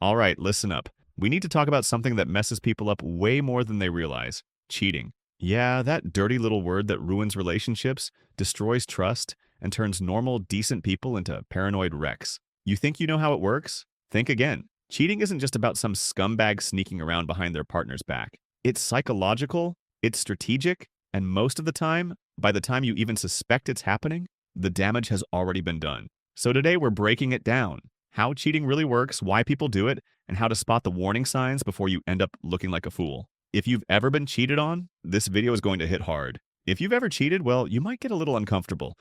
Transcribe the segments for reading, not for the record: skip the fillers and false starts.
All right, listen up. We need to talk about something that messes people up way more than they realize: cheating. Yeah, that dirty little word that ruins relationships, destroys trust, and turns normal, decent people into paranoid wrecks. You think you know how it works? Think again. Cheating isn't just about some scumbag sneaking around behind their partner's back. It's psychological, it's strategic, and most of the time, by the time you even suspect it's happening, the damage has already been done. So today we're breaking it down: how cheating really works, why people do it, and how to spot the warning signs before you end up looking like a fool. If you've ever been cheated on, this video is going to hit hard. If you've ever cheated, well, you might get a little uncomfortable.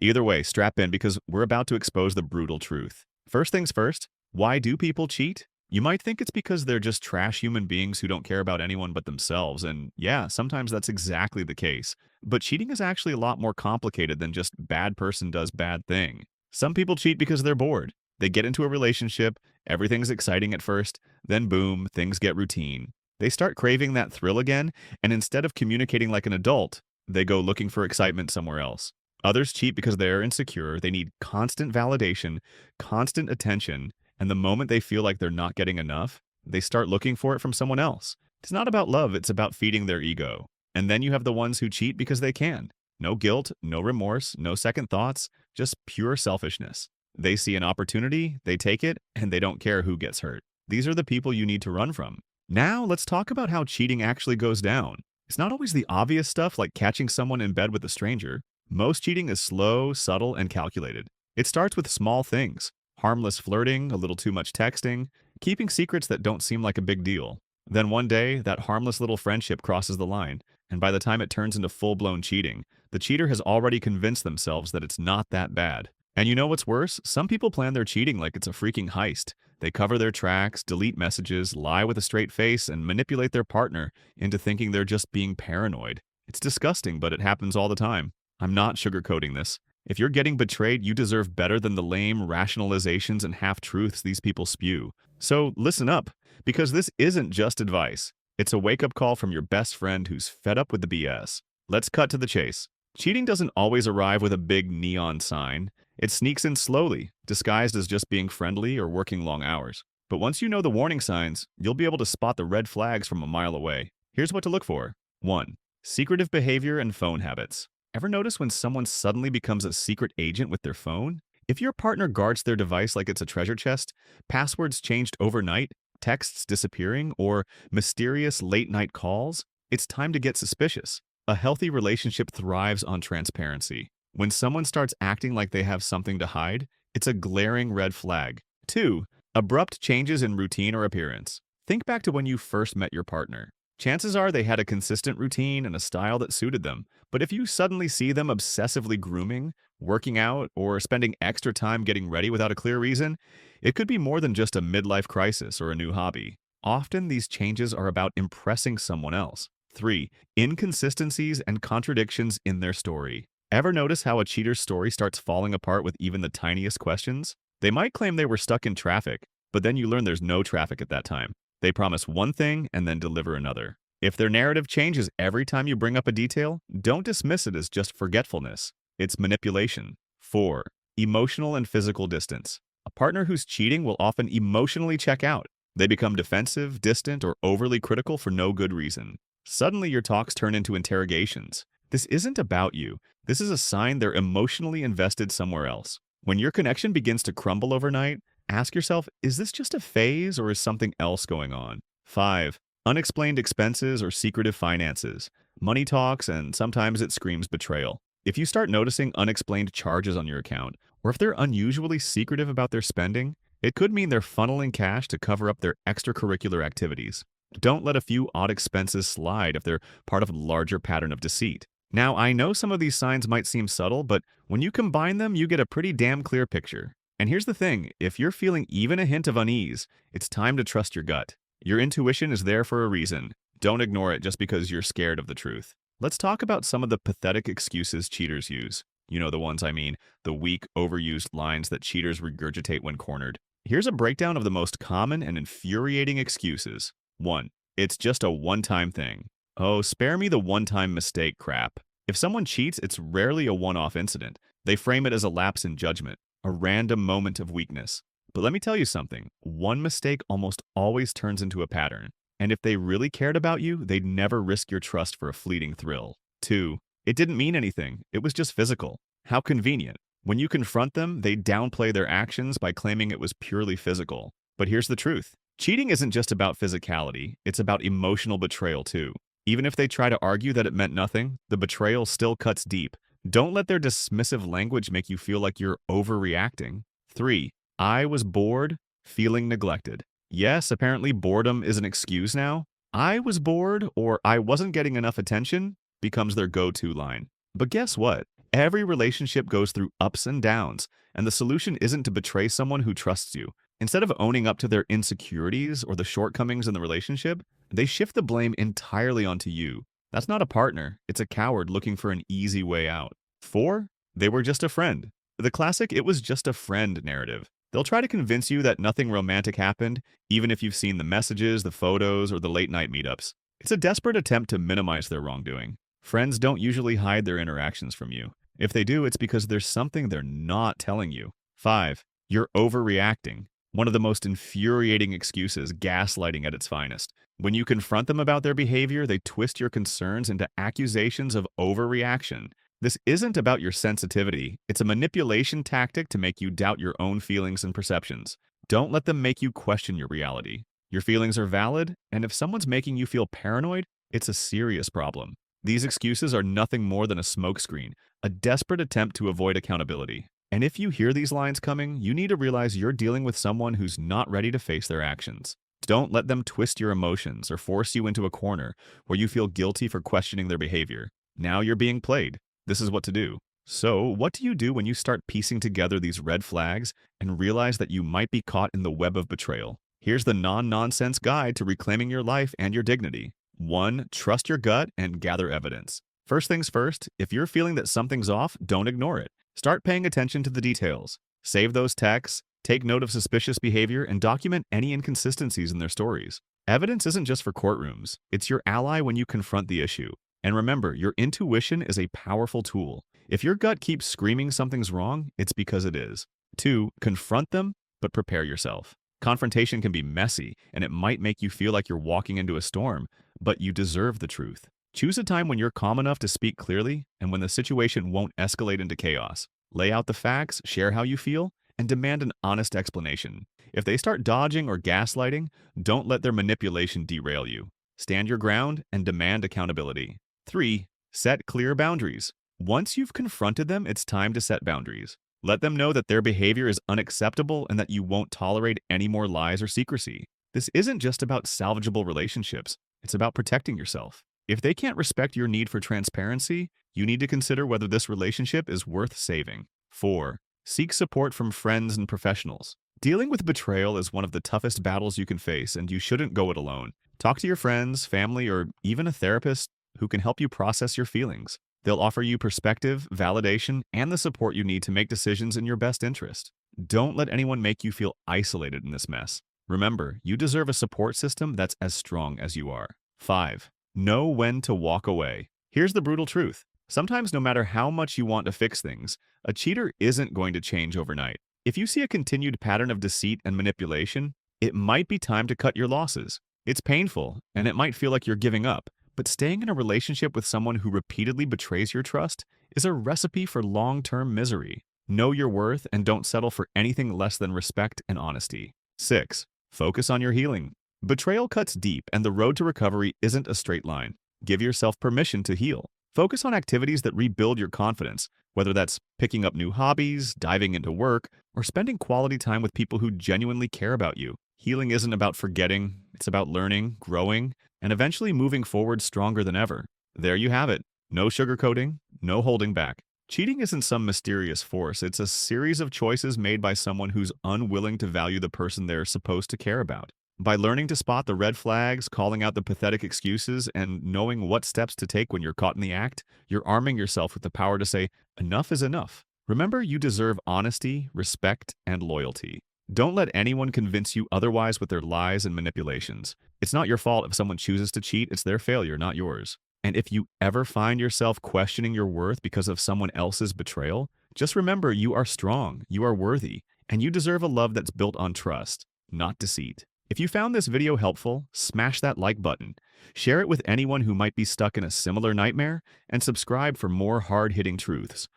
Either way, strap in because we're about to expose the brutal truth. First things first, why do people cheat? You might think it's because they're just trash human beings who don't care about anyone but themselves, and yeah, sometimes that's exactly the case. But cheating is actually a lot more complicated than just bad person does bad thing. Some people cheat because they're bored. They get into a relationship, everything's exciting at first, then boom, things get routine. They start craving that thrill again, and instead of communicating like an adult, they go looking for excitement somewhere else. Others cheat because they're insecure, they need constant validation, constant attention, and the moment they feel like they're not getting enough, they start looking for it from someone else. It's not about love, it's about feeding their ego. And then you have the ones who cheat because they can. No guilt, no remorse, no second thoughts, just pure selfishness. They see an opportunity, they take it, and they don't care who gets hurt. These are the people you need to run from. Now, let's talk about how cheating actually goes down. It's not always the obvious stuff like catching someone in bed with a stranger. Most cheating is slow, subtle, and calculated. It starts with small things: harmless flirting, a little too much texting, keeping secrets that don't seem like a big deal. Then one day, that harmless little friendship crosses the line, and by the time it turns into full-blown cheating, the cheater has already convinced themselves that it's not that bad. And you know what's worse? Some people plan their cheating like it's a freaking heist. They cover their tracks, delete messages, lie with a straight face, and manipulate their partner into thinking they're just being paranoid. It's disgusting, but it happens all the time. I'm not sugarcoating this. If you're getting betrayed, you deserve better than the lame rationalizations and half-truths these people spew. So listen up, because this isn't just advice. It's a wake-up call from your best friend who's fed up with the BS. Let's cut to the chase. Cheating doesn't always arrive with a big neon sign. It sneaks in slowly, disguised as just being friendly or working long hours. But once you know the warning signs, you'll be able to spot the red flags from a mile away. Here's what to look for. 1. Secretive behavior and phone habits. Ever notice when someone suddenly becomes a secret agent with their phone? If your partner guards their device like it's a treasure chest, passwords changed overnight, texts disappearing, or mysterious late-night calls, it's time to get suspicious. A healthy relationship thrives on transparency. When someone starts acting like they have something to hide, it's a glaring red flag. 2. Abrupt changes in routine or appearance. Think back to when you first met your partner. Chances are they had a consistent routine and a style that suited them. But if you suddenly see them obsessively grooming, working out, or spending extra time getting ready without a clear reason, it could be more than just a midlife crisis or a new hobby. Often these changes are about impressing someone else. 3. Inconsistencies and contradictions in their story. Ever notice how a cheater's story starts falling apart with even the tiniest questions? They might claim they were stuck in traffic, but then you learn there's no traffic at that time. They promise one thing and then deliver another. If their narrative changes every time you bring up a detail, don't dismiss it as just forgetfulness. It's manipulation. 4. Emotional and physical distance. A partner who's cheating will often emotionally check out. They become defensive, distant, or overly critical for no good reason. Suddenly your talks turn into interrogations. This isn't about you. This is a sign they're emotionally invested somewhere else. When your connection begins to crumble overnight, ask yourself, is this just a phase or is something else going on? 5. Unexplained expenses or secretive finances. Money talks, and sometimes it screams betrayal. If you start noticing unexplained charges on your account, or if they're unusually secretive about their spending, it could mean they're funneling cash to cover up their extracurricular activities. Don't let a few odd expenses slide if they're part of a larger pattern of deceit. Now, I know some of these signs might seem subtle, but when you combine them, you get a pretty damn clear picture. And here's the thing, if you're feeling even a hint of unease, it's time to trust your gut. Your intuition is there for a reason. Don't ignore it just because you're scared of the truth. Let's talk about some of the pathetic excuses cheaters use. You know the ones I mean, the weak, overused lines that cheaters regurgitate when cornered. Here's a breakdown of the most common and infuriating excuses. 1. It's just a one-time thing. Oh, spare me the one-time mistake crap. If someone cheats, it's rarely a one-off incident. They frame it as a lapse in judgment, a random moment of weakness. But let me tell you something. One mistake almost always turns into a pattern. And if they really cared about you, they'd never risk your trust for a fleeting thrill. 2. It didn't mean anything. It was just physical. How convenient. When you confront them, they downplay their actions by claiming it was purely physical. But here's the truth. Cheating isn't just about physicality, it's about emotional betrayal too. Even if they try to argue that it meant nothing, the betrayal still cuts deep. Don't let their dismissive language make you feel like you're overreacting. 3. I was bored, feeling neglected. Yes, apparently boredom is an excuse now. I was bored or I wasn't getting enough attention becomes their go-to line. But guess what? Every relationship goes through ups and downs, and the solution isn't to betray someone who trusts you. Instead of owning up to their insecurities or the shortcomings in the relationship, they shift the blame entirely onto you. That's not a partner, it's a coward looking for an easy way out. 4. They were just a friend. The classic "it was just a friend" narrative. They'll try to convince you that nothing romantic happened, even if you've seen the messages, the photos, or the late-night meetups. It's a desperate attempt to minimize their wrongdoing. Friends don't usually hide their interactions from you. If they do, it's because there's something they're not telling you. 5. You're overreacting. One of the most infuriating excuses, gaslighting at its finest. When you confront them about their behavior, they twist your concerns into accusations of overreaction. This isn't about your sensitivity. It's a manipulation tactic to make you doubt your own feelings and perceptions. Don't let them make you question your reality. Your feelings are valid, and if someone's making you feel paranoid, it's a serious problem. These excuses are nothing more than a smokescreen, a desperate attempt to avoid accountability. And if you hear these lines coming, you need to realize you're dealing with someone who's not ready to face their actions. Don't let them twist your emotions or force you into a corner where you feel guilty for questioning their behavior. Now you're being played. This is what to do. So, what do you do when you start piecing together these red flags and realize that you might be caught in the web of betrayal? Here's the non-nonsense guide to reclaiming your life and your dignity. 1. Trust your gut and gather evidence. First things first, if you're feeling that something's off, don't ignore it. Start paying attention to the details. Save those texts, take note of suspicious behavior, and document any inconsistencies in their stories. Evidence isn't just for courtrooms. It's your ally when you confront the issue. And remember, your intuition is a powerful tool. If your gut keeps screaming something's wrong, it's because it is. 2. Confront them, but prepare yourself. Confrontation can be messy, and it might make you feel like you're walking into a storm, but you deserve the truth. Choose a time when you're calm enough to speak clearly and when the situation won't escalate into chaos. Lay out the facts, share how you feel, and demand an honest explanation. If they start dodging or gaslighting, don't let their manipulation derail you. Stand your ground and demand accountability. 3. Set clear boundaries. Once you've confronted them, it's time to set boundaries. Let them know that their behavior is unacceptable and that you won't tolerate any more lies or secrecy. This isn't just about salvageable relationships. It's about protecting yourself. If they can't respect your need for transparency, you need to consider whether this relationship is worth saving. 4. Seek support from friends and professionals. Dealing with betrayal is one of the toughest battles you can face, and you shouldn't go it alone. Talk to your friends, family, or even a therapist who can help you process your feelings. They'll offer you perspective, validation, and the support you need to make decisions in your best interest. Don't let anyone make you feel isolated in this mess. Remember, you deserve a support system that's as strong as you are. 5. Know when to walk away. Here's the brutal truth. Sometimes no matter how much you want to fix things, a cheater isn't going to change overnight. If you see a continued pattern of deceit and manipulation, it might be time to cut your losses. It's painful, and it might feel like you're giving up, but staying in a relationship with someone who repeatedly betrays your trust is a recipe for long-term misery. Know your worth and don't settle for anything less than respect and honesty. 6. Focus on your healing. Betrayal cuts deep, and the road to recovery isn't a straight line. Give yourself permission to heal. Focus on activities that rebuild your confidence, whether that's picking up new hobbies, diving into work, or spending quality time with people who genuinely care about you. Healing isn't about forgetting, it's about learning, growing, and eventually moving forward stronger than ever. There you have it. No sugarcoating, no holding back. Cheating isn't some mysterious force. It's a series of choices made by someone who's unwilling to value the person they're supposed to care about. By learning to spot the red flags, calling out the pathetic excuses, and knowing what steps to take when you're caught in the act, you're arming yourself with the power to say, enough is enough. Remember, you deserve honesty, respect, and loyalty. Don't let anyone convince you otherwise with their lies and manipulations. It's not your fault if someone chooses to cheat, it's their failure, not yours. And if you ever find yourself questioning your worth because of someone else's betrayal, just remember you are strong, you are worthy, And you deserve a love that's built on trust, not deceit. If you found this video helpful, smash that like button, share it with anyone who might be stuck in a similar nightmare, and subscribe for more hard-hitting truths.